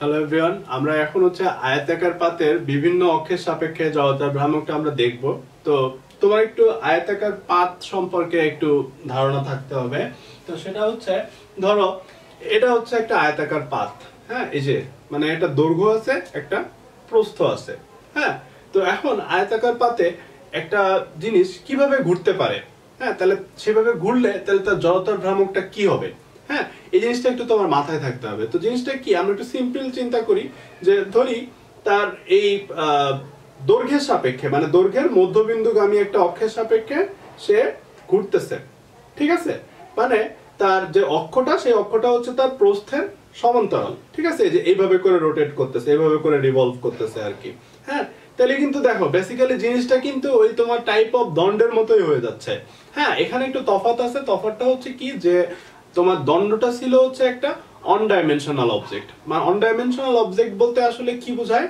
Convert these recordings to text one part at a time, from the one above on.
Hello everyone, আমরা এখন হচ্ছে আয়তাকার পাতের বিভিন্ন অক্ষের সাপেক্ষে জড়তার ভ্রামকটা আমরা দেখব। তো তোমার একটু আয়তাকার পাত সম্পর্কে একটু ধারণা থাকতে হবে। তো সেটা হচ্ছে, ধরো এটা হচ্ছে একটা আয়তাকার পাত। হ্যাঁ, এই যে মানে একটা দৈর্ঘ্য আছে, একটা প্রস্থ আছে। হ্যাঁ, তো এখন আয়তাকার পাতে একটা জিনিস কিভাবে ঘুরতে পারে, হ্যাঁ, তাহলে সেভাবে ঘুরলে তাহলে তার জড়তার ভ্রামকটা কি হবে। হ্যাঁ, এই জিনিসটা একটু তোমার মাথায় থাকতে হবে। তো জিনিসটা কি, আমরা একটু সিম্পল চিন্তা করি যে ধরি তার এই দৈর্ঘ্যের সাপেক্ষে, মানে দৈর্ঘ্যের মধ্যবিন্দুগামী একটা অক্ষের সাপেক্ষে সে ঘুরতেছে। ঠিক আছে, মানে তার যে অক্ষটা, সেই অক্ষটা হচ্ছে তার প্রস্থের সমান্তরাল। ঠিক আছে, যে এইভাবে করে রোটেট করতেছে, এইভাবে করে রিভলভ করতেছে আর কি। হ্যাঁ, তাহলে কিন্তু দেখো বেসিক্যালি জিনিসটা কিন্তু ওই তোমার টাইপ অফ দণ্ডের মতোই হয়ে যাচ্ছে। হ্যাঁ, এখানে একটু তফাৎ আছে। তফাৎটা হচ্ছে কি, যে তোমার দণ্ডটা ছিল হচ্ছে একটা অন ডাইমেনশনাল অবজেক্ট। মানে অন ডাইমেনশনাল অবজেক্ট বলতে আসলে কি বোঝায়,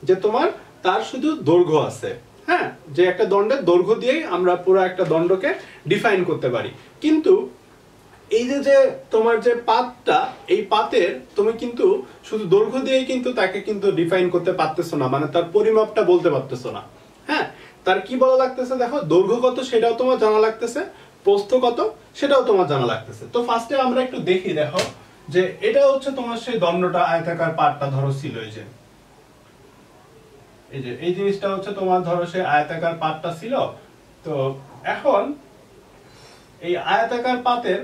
যে তোমার তার শুধু দৈর্ঘ্য আছে। হ্যাঁ, যে একটা দণ্ডের দৈর্ঘ্য দিয়েই আমরা পুরো একটা দণ্ডকে ডিফাইন করতে পারি। কিন্তু এই যে যে তোমার যে পাতটা, এই পাতের তুমি কিন্তু শুধু দৈর্ঘ্য দিয়েই কিন্তু তাকে কিন্তু ডিফাইন করতে পারতেছো না, মানে তার পরিমাপটা বলতে পারতেছো না। হ্যাঁ, তার কি বলা লাগতেছে, দেখো দৈর্ঘ্য কত সেটাও তোমার জানা লাগতেছে, প্রস্থ কত সেটাও তোমার জানা লাগতেছে। তো ফার্স্টে আমরা একটু দেখি, দেখো যে এটা হচ্ছে তোমার সেই দণ্ডটা, আয়তাকার পাতটা ধরো ছিল এই যে এই জিনিসটা হচ্ছে তোমার ধরো সেই আয়তাকার পাতটা ছিল। তো এখন এই আয়তাকার পাতের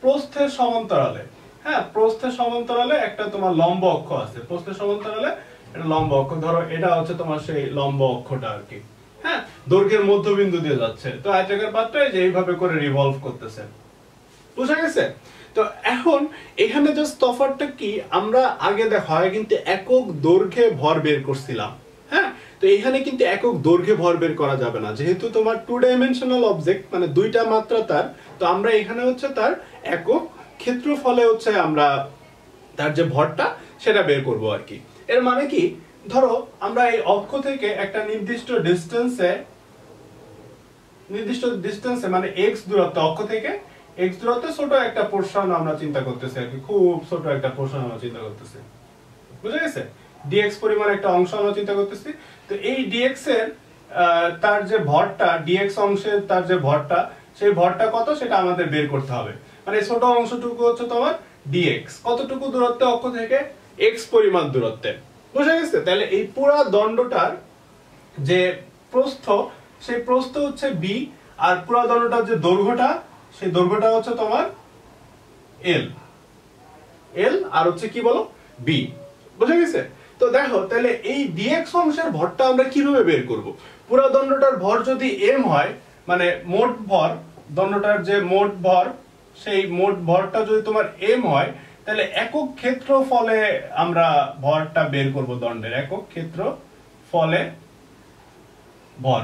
প্রস্থের সমান্তরালে, হ্যাঁ প্রস্থের সমান্তরালে একটা তোমার লম্ব অক্ষ আছে। প্রস্থের সমান্তরালে একটা লম্ব অক্ষ, ধরো এটা হচ্ছে তোমার সেই লম্ব অক্ষটা আর কি। হ্যাঁ, দৈর্ঘ্যের মধ্যবিন্দু দিয়ে যাচ্ছে। তো আয়তাকার পাতটা যে এইভাবে করে রিভলভ করতেছে। বুঝা গেছে? তো এখন এখানে জাস্ট তফাৎটা কি, আমরা আগে দেখা হয় কিন্তু একক দৈর্ঘ্যে ভর বের করছিলাম। হ্যাঁ, তো এখানে কিন্তু একক দৈর্ঘ্যে ভর বের করা যাবে না, যেহেতু তোমার টু ডাইমেনশনাল অবজেক্ট, মানে দুইটা মাত্রা তার। তো আমরা এখানে হচ্ছে তার একক ক্ষেত্রফলে হচ্ছে আমরা তার যে ভরটা সেটা বের করব আর কি। এর মানে কি, ধরো আমরা এই অক্ষ থেকে একটা নির্দিষ্ট ডিসটেন্সে মানে x দূরত্ব, অক্ষ থেকে x দূরত্বে ছোট একটা পোরশন আমরা চিন্তা করতেছি আর কি, খুব ছোট একটা পোরশন আমরা চিন্তা করতেছি। বুঝা গেছে? dx পরিমাণ একটা অংশ আমরা চিন্তা করতেছি। তো এই dx এর তার যে ভরটা, dx অংশের তার যে ভরটা, সেই ভরটা কত সেটা আমাদের বের করতে হবে। মানে ছোট অংশটুকু হচ্ছে তোমার dx, কতটুকু দূরত্বে অক্ষ থেকে, x পরিমাণ দূরত্বে। বুঝা গেছে? তাহলে এই পুরো দণ্ডটার যে প্রস্থ, সেই প্রস্থ হচ্ছে b, আর পুরো দণ্ডটার যে দৈর্ঘ্যটা, সেই দৈর্ঘ্যটা হচ্ছে তোমার l আর হচ্ছে কি বলো b। বুঝা গেছে? তো দেখো তাহলে এই dx অংশের ভরটা আমরা কিভাবে বের করব। পুরো দণ্ডটার ভর যদি m হয়, মানে মোট ভর, দণ্ডটার যে মোট ভর, সেই মোট ভরটা যদি তোমার m হয়, তাহলে একক ক্ষেত্রফলে আমরা ভরটা বের করব। দণ্ডের একক ক্ষেত্রফলে ভর।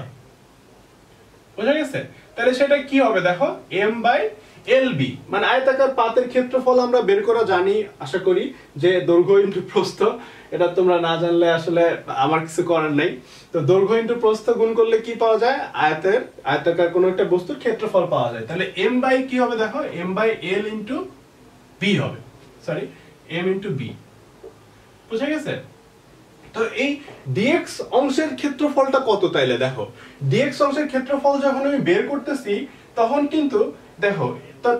বুঝা গেছে? তাহলে সেটা কি হবে, দেখো m/lb, মানে আয়তাকার পাতের ক্ষেত্রফল আমরা বের করা জানি আশা করি, যে দৈর্ঘ্য ইনটু প্রস্থ। এটা তোমরা না জানলে আসলে আমার কিছু করার নাই। তো দৈর্ঘ্য ইনটু প্রস্থ গুণ করলে কি পাওয়া যায়, আয়তাকার কোনো একটা বস্তুর ক্ষেত্রফল পাওয়া যায়। তাহলে m/ কি হবে, দেখো m/l ইনটু b হবে, সরি m ইনটু b। বুঝা গেছে? তো এই dx অংশের ক্ষেত্রফলটা কত, তাইলে দেখো dx অংশের ক্ষেত্রফল যখন আমি বের করতেছি, তখন কিন্তু দেখো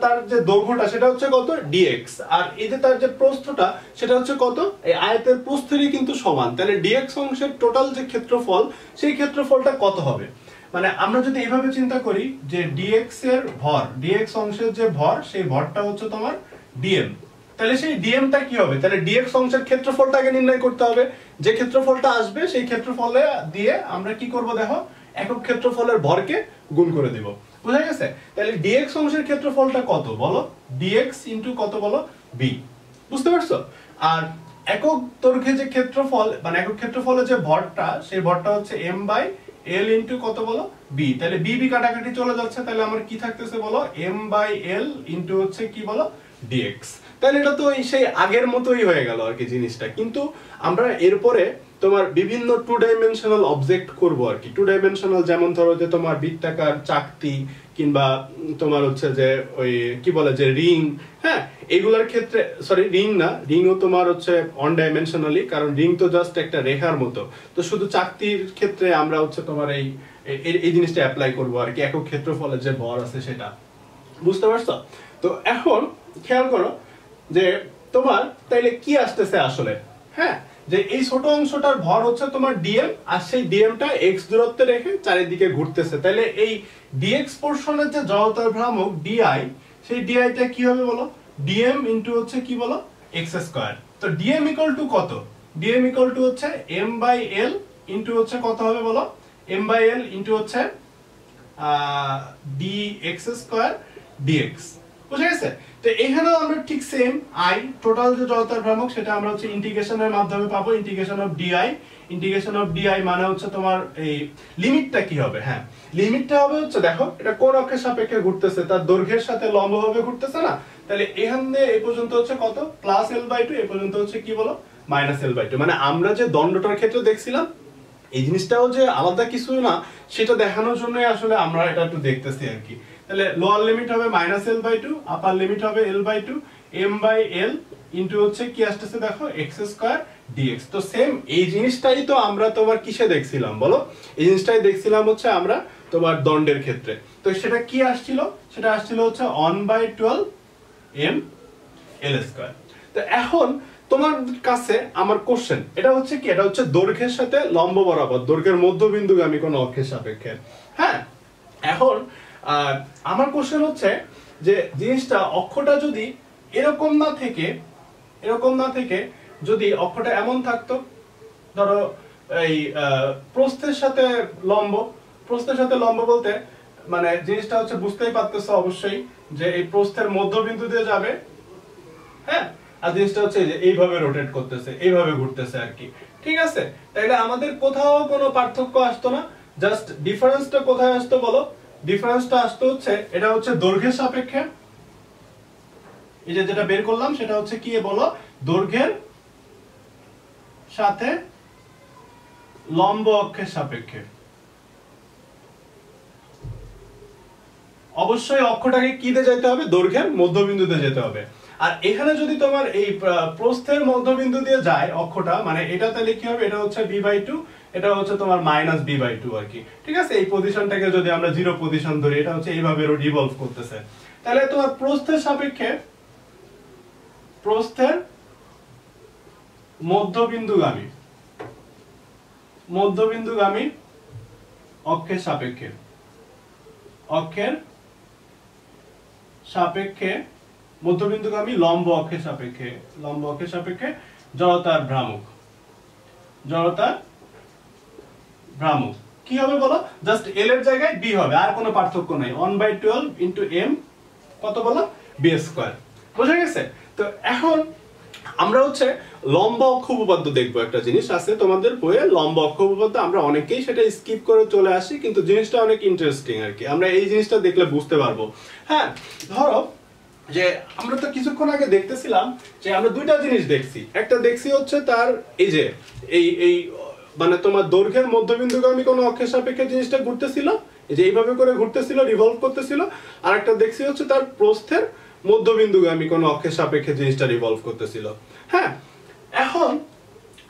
তার যে দৈর্ঘ্যটা সেটা হচ্ছে কত dx, আর এই যে তার যে প্রস্থটা সেটা হচ্ছে কত, এই আয়তের প্রস্থেরই কিন্তু সমান। তাহলে dx অংশের টোটাল যে ক্ষেত্রফল, সেই ক্ষেত্রফলটা কত হবে। মানে আমরা যদি এইভাবে চিন্তা করি যে dx এর ভর, dx অংশের যে ভর, সেই ভরটা হচ্ছে তোমার dm, তাহলে সেই dm টা কি হবে, তাহলে dx অংশের ক্ষেত্রফলটা আগে নির্ণয় করতে হবে। যে ক্ষেত্রফলটা আসবে সেই ক্ষেত্রফলে দিয়ে আমরা কি করব, দেখো একক ক্ষেত্রফলের ভরকে গুণ করে দেব। বুঝা গেছে? তাহলে dx অংশের ক্ষেত্রফলটা কত বলো, dx ইনটু কত বলো, b। বুঝতে পারছো? আর একক দৈর্ঘ্যে যে ক্ষেত্রফল, মানে একক ক্ষেত্রফলের যে ভরটা, সেই ভরটা হচ্ছে m/l ইনটু কত বলো, b। তাহলে b কাটাকাটি চলে যাচ্ছে, তাহলে আমার কি থাকতেছে বলো, m/l ইনটু হচ্ছে কি বলো, dx। তাহলে এটা তো সেই আগের মতোই হয়ে গেল আর কি জিনিসটা। কিন্তু আমরা এরপরে তোমার বিভিন্ন টু ডাইমেনশনাল অবজেক্ট করব আর কি। টু ডাইমেনশনাল যেমন ধরো যে তোমার বৃত্তাকার চাকতি, কিংবা তোমার হচ্ছে যে ওই কি বলে যে রিং। হ্যাঁ, এগুলোর ক্ষেত্রে সরি রিং না, রিংও তোমার হচ্ছে অন ডাইমেনশনালি, কারণ রিং তো জাস্ট একটা রেখার মতো। তো শুধু চাকতির ক্ষেত্রে আমরা হচ্ছে তোমার এই জিনিসটা অ্যাপ্লাই করবো আর কি, একক ক্ষেত্রফলের যে ভর আছে সেটা, বুঝতে পারছো? তো এখন খেয়াল করো যে তোমার তাইলে কি আসতেছে আসলে, হ্যাঁ, যে এই ছোট অংশটার ভর হচ্ছে তোমার ডিএম, আর সেই ডিএমটা এক্স দূরত্বে রেখে চারিদিকে ঘুরতেছে। তাহলে এই ডিএক্স পোরশনের যে জড়তার ভ্রামক ডিআই, সেই ডিআইটা কি হবে বলো? ডিএম ইনটু হচ্ছে কি বলো? X square. তো ডিএম ইকুয়াল টু কত? ডিএম ইকুয়াল টু হচ্ছে এম বাই এল ইনটু হচ্ছে কত হবে বলো? এম বাই এল ইনটু হচ্ছে ডি এক্স স্কয়ার ডিএক্স। বুঝা গেছে? তো এখানেও আমরা ঠিক সেম আই টোটাল যে জড়তার ভ্রামক সেটা আমরা হচ্ছে ইন্টিগ্রেশনের মাধ্যমে পাবো, integration of DI. Integration of DI মানে হচ্ছে তোমার এই লিমিটটা কি হবে? হ্যাঁ, লিমিটটা হবে হচ্ছে দেখো এটা কোন অক্ষের সাপেক্ষে ঘুরতেছে, তার দৈর্ঘ্যের সাথে লম্বভাবে ঘুরতেছে না? তাহলে এখান দিয়ে এই পর্যন্ত হচ্ছে কত? প্লাস এল বাই টু, এই পর্যন্ত হচ্ছে কি বলো? Minus L by two. মানে আমরা যে দণ্ডটার ক্ষেত্রে দেখছিলাম এই জিনিসটাও যে আলাদা কিছু না সেটা দেখানোর জন্যই আসলে আমরা এটা একটু দেখতেছি আর কি। তাহলে লোয়ার লিমিট হবে minus L by two, upper limit হবে L by two, M by L into হচ্ছে কি আসতেছে দেখো এক্স স্কয়ার ডিএক্স। তো সেম এই জিনিসটাই তো আমরা তোমার কিসে দেখছিলাম বলো? এই জিনিসটাই দেখছিলাম হচ্ছে আমরা তোমার দণ্ডের ক্ষেত্রে। তো সেটা কি আসছিল? সেটা আসছিল হচ্ছে 1/12 এম এল স্কয়ার। তো এখন তোমার কাছে আমার কোশ্চেন এটা হচ্ছে কি, এটা হচ্ছে দৈর্ঘ্যের সাথে লম্ব বরাবর, দৈর্ঘ্যের মধ্যবিন্দুগামী কোন অক্ষের সাপেক্ষে। হ্যাঁ, এখন আমার কোশ্চেন হচ্ছে যে জিনিসটা অক্ষটা যদি এরকম না থেকে যদি অক্ষটা এমন থাকতো, ধরো এই প্রস্থের সাথে লম্ব বলতে মানে জিনিসটা হচ্ছে বুঝতেই পারতেছো অবশ্যই যে এই প্রস্থের মধ্যবিন্দু দিয়ে যাবে, হ্যাঁ, আর জিনিসটা হচ্ছে যে এইভাবে রোটেট করতেছে, এইভাবে ঘুরতেছে আর কি। ঠিক আছে? তাইলে আমাদের কোথাও কোনো পার্থক্য আসতো না, জাস্ট ডিফারেন্সটা কোথায় আসতো বলো? ডিফারেন্সটা আসতো হচ্ছে এটা হচ্ছে দৈর্ঘ্যের সাপেক্ষে, এই যে যেটা বের করলাম সেটা হচ্ছে কি বলো? দৈর্ঘ্যের সাথে লম্ব অক্ষের সাপেক্ষে। অবশ্যই অক্ষটাকে কি দিয়ে যেতে হবে? দৈর্ঘ্যের মধ্যবিন্দুতে যেতে হবে। আর এখানে যদি তোমার এই প্রস্থের মধ্যবিন্দু দিয়ে যায় অক্ষটা, মানে এটা তাহলে কি হবে? এটা হচ্ছে b/2, এটা হচ্ছে তোমার মাইনাস b/2 আর কি। ঠিক আছে? এই পজিশনটাকে যদি আমরা জিরো পজিশন ধরি, এটা হচ্ছে এইভাবে রিভলভ করতেছে। তাহলে তোমার প্রস্থের সাপেক্ষে প্রস্থের মধ্যবিন্দুগামী অক্ষের সাপেক্ষে মধ্যবিন্দুগামী লম্ব অক্ষের সাপেক্ষে জড়তার ভ্রামক কি হবে বলো? জাস্ট এল এর জায়গায় বি হবে, আর কোনো পার্থক্য নাই। 1/12 ইনটু এম কত বলো? B square. বুঝা গেছে? তো এখন আমরা হচ্ছে লম্ব অক্ষ উপপাদ্য দেখবো। একটা জিনিস আছে তোমাদের বইয়ে, লম্ব অক্ষ উপপাদ্য। আমরা অনেকেই সেটা স্কিপ করে চলে আসি, কিন্তু জিনিসটা অনেক ইন্টারেস্টিং আর কি। আমরা এই জিনিসটা দেখলে বুঝতে পারবো। হ্যাঁ, ধরো যে আমরা তো কিছুক্ষণ আগে দেখতেছিলাম যে আমরা দুইটা জিনিস দেখছি। একটা দেখছি হচ্ছে তার এই যে এই মানে তোমার দৈর্ঘ্যের মধ্যবিন্দুগামী কোন অক্ষের সাপেক্ষে জিনিসটা ঘুরতেছিল, এই যে এইভাবে করে ঘুরতেছিল, রিভলভ করতেছিল। আর একটা দেখছি হচ্ছে তার প্রস্থের মধ্যবিন্দুগামী কোন অক্ষের সাপেক্ষে জিনিসটা রিভলভ করতেছিল। হ্যাঁ, এখন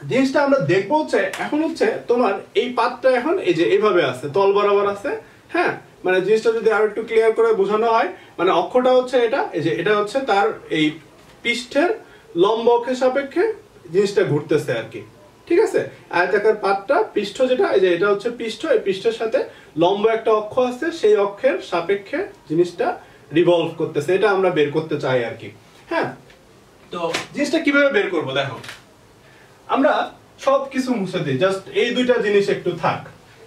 জিনিসটা আমরা দেখবো হচ্ছে এখন হচ্ছে তোমার এই পাতটা এখন এই যে এইভাবে আছে, তল বরাবর আছে। হ্যাঁ, মানে জিনিসটা যদি আরো একটু ক্লিয়ার করে বোঝানো হয়, মানে অক্ষটা হচ্ছে এটা, এই যে এটা হচ্ছে তার এই পৃষ্ঠের লম্ব অক্ষের সাপেক্ষে জিনিসটা ঘুরতেছে আর কি। ঠিক আছে? আয়তাকার পাতটা পৃষ্ঠ যেটা, এই যে এটা হচ্ছে পৃষ্ঠ, এই পৃষ্ঠের সাথে লম্ব একটা অক্ষ আছে, সেই অক্ষের সাপেক্ষে জিনিসটা রিভলভ করতেছে। এটা আমরা বের করতে চাই আর কি। হ্যাঁ, তো জিনিসটা কিভাবে বের করব দেখো, আমরা সবকিছু মুছে দিই, জাস্ট এই দুইটা জিনিস একটু থাক,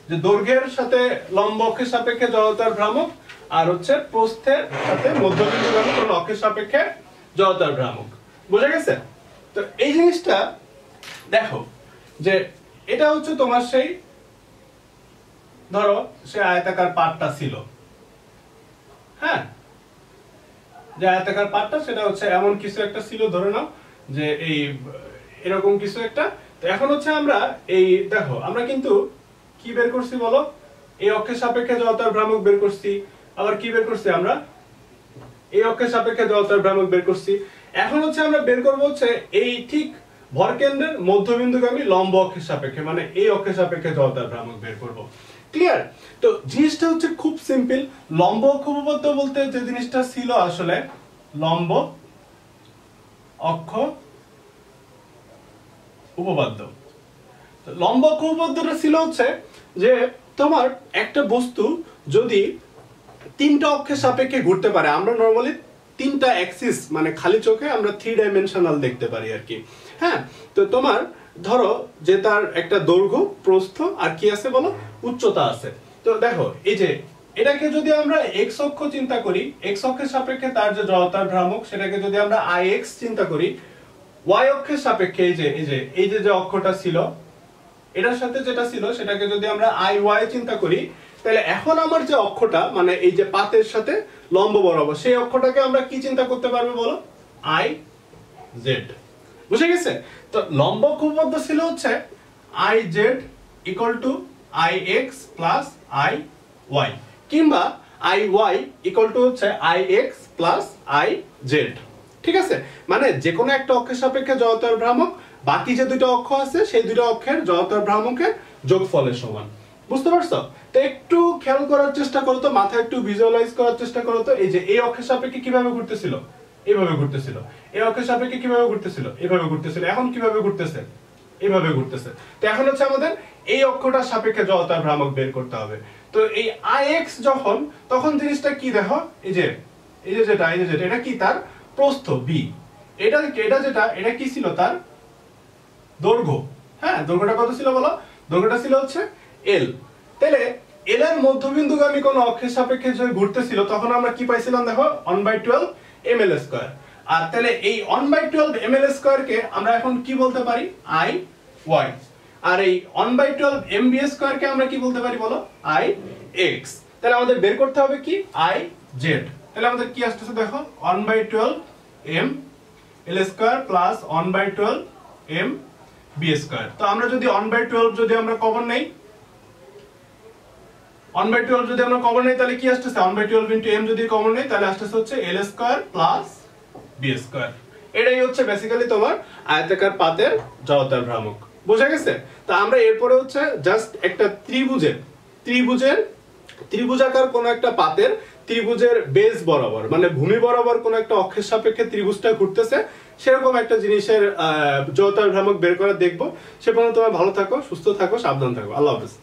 যে দৈর্ঘ্যের সাথে লম্ব অক্ষের সাপেক্ষে জড়তার ভ্রামক, আর হচ্ছে প্রস্থের সাথে মধ্যবিন্দুগামী কোন অক্ষের সাপেক্ষে জড়তার ভ্রামক। বুঝা গেছে? তো এই জিনিসটা দেখো যে এটা হচ্ছে তোমার সেই ধরো সে আয়তাকার পাতটা ছিল। হ্যাঁ, যে আয়তাকার পাতটা সেটা হচ্ছে এমন কিছু একটা ছিল, ধরে নাও যে এই এরকম কিছু একটা। তো এখন হচ্ছে আমরা এই দেখো আমরা কিন্তু কি বের করছি বলো? এই অক্ষের সাপেক্ষে জড়তার ভ্রামক বের করছি, আবার কি বের করছি আমরা? এই অক্ষের সাপেক্ষে জড়তার ভ্রামক বের করছি। এখন হচ্ছে আমরা বের করব হচ্ছে এই ঠিক ভরকেন্দ্রের মধ্যবিন্দুগামী লম্ব অক্ষের সাপেক্ষে, মানে এই অক্ষের সাপেক্ষে জড়তার ভ্রামক বের করব। ক্লিয়ার? তো জিনিসটা হচ্ছে খুব সিম্পল। লম্ব অক্ষ উপপাদ্য বলতে যে জিনিসটা ছিল আসলে লম্ব অক্ষ উপপাদ্য। লম্ব অক্ষ উপপাদ্যটা ছিল হচ্ছে যে তোমার একটা বস্তু যদি তিনটা অক্ষের সাপেক্ষে ঘুরতে পারে, আমরা নরমালি তিনটা অ্যাক্সিস মানে খালি চোখে আমরা 3 ডাইমেনশনাল দেখতে পারি আর কি। হ্যাঁ, তো তোমার ধরো যে তার একটা দৈর্ঘ্য, প্রস্থ আর কি আছে বলো, উচ্চতা আছে। তো দেখো এই যে এটাকে যদি আমরা x অক্ষ চিন্তা করি, x অক্ষের সাপেক্ষে তার যে জড়তার ভ্রামক সেটাকে যদি আমরা ix চিন্তা করি, y অক্ষের সাপেক্ষে এই যে অক্ষটা ছিল এটার সাথে যেটা ছিল সেটাকে যদি আমরা iy চিন্তা করি, তাহলে এখন আমার যে অক্ষটা মানে এই যে পাতের সাথে লম্ব বরাবর সেই অক্ষটাকে আমরা কি চিন্তা করতে পারবো বলো, iz। বুঝে গেছে? তো লম্ব অক্ষ উপপাদ্য ছিল হচ্ছে iz equal to ix plus iy কিংবা iy equal to হচ্ছে ix plus iz। ঠিক আছে? মানে যে কোনো একটা অক্ষের সাপেক্ষে জড়তার ভ্রামক বাকি যে দুটো অক্ষ আছে সেই দুটো অক্ষের জড়তার ভ্রামকের যোগফলের সমান। বুঝতে পারছো? তো একটু খেয়াল করার চেষ্টা করো তো, মাথায় একটু ভিজুয়ালাইজ করার চেষ্টা করো তো। এই যে এই অক্ষের সাপেক্ষে কিভাবে ঘুরতেছিল, এইভাবে ঘুরতেছিল। এই অক্ষের সাপেক্ষে কিভাবে ঘুরতেছিল, এইভাবে ঘুরতেছিল। এখন কিভাবে ঘুরতেছে, এইভাবে ঘুরতেছে। তো এখন হচ্ছে আমাদের এই অক্ষটার সাপেক্ষে জড়তার ভ্রামক বের করতে হবে। তো এই ix যখন, তখন জিনিসটা কি দেখো, এই যে যেটা এটা কি, তার প্রস্থ b, এটা যেটা কি ছিল, তার দৈর্ঘ্য। হ্যাঁ, দৈর্ঘ্যটা কত ছিল বলো, দৈর্ঘ্যটা ছিল হচ্ছে l। তাহলে l এর মধ্যবিন্দুগামী কোন অক্ষের সাপেক্ষে যখন ঘুরতেছিল তখন আমরা কি পাইছিলাম দেখো, 1/12 ml²। আর তাহলে এই 1/12 ml² কে আমরা এখন কি বলতে পারি, iy। আর এই 1/12 mb² কে আমরা কি বলতে পারি বলো, ix। তাহলে আমাদের বের করতে হবে কি, iz। তাহলে আমাদের কি আসছে দেখো, 1/12 ml² প্লাস 1/12 mb²। তো আমরা যদি 1/12 যদি আমরা কমন নেই, 1/12 যদি আমরা কমন নেই তাহলে কি আসছে, 1/12 ইনটু m যদি কমন নেই তাহলে আসছে হচ্ছে l² প্লাস b²। এটাই হচ্ছে বেসিক্যালি তোমার আয়তাকার পাতের জড়তার ভ্রামক। বোঝা গেছে? তো আমরা এরপরে হচ্ছে জাস্ট একটা ত্রিভুজাকার কোন একটা পাতের ত্রিভুজের বেস বরাবর মানে ভূমি বরাবর কোন একটা অক্ষের সাপেক্ষে ত্রিভুজটা ঘুরতেছে সেরকম একটা জিনিসের জড়তার ভ্রামক বের করে দেখবো। সে পর্যন্ত তোমরা ভালো থাকো, সুস্থ থাকো, সাবধান থাকো। আল্লাহ হাফেজ।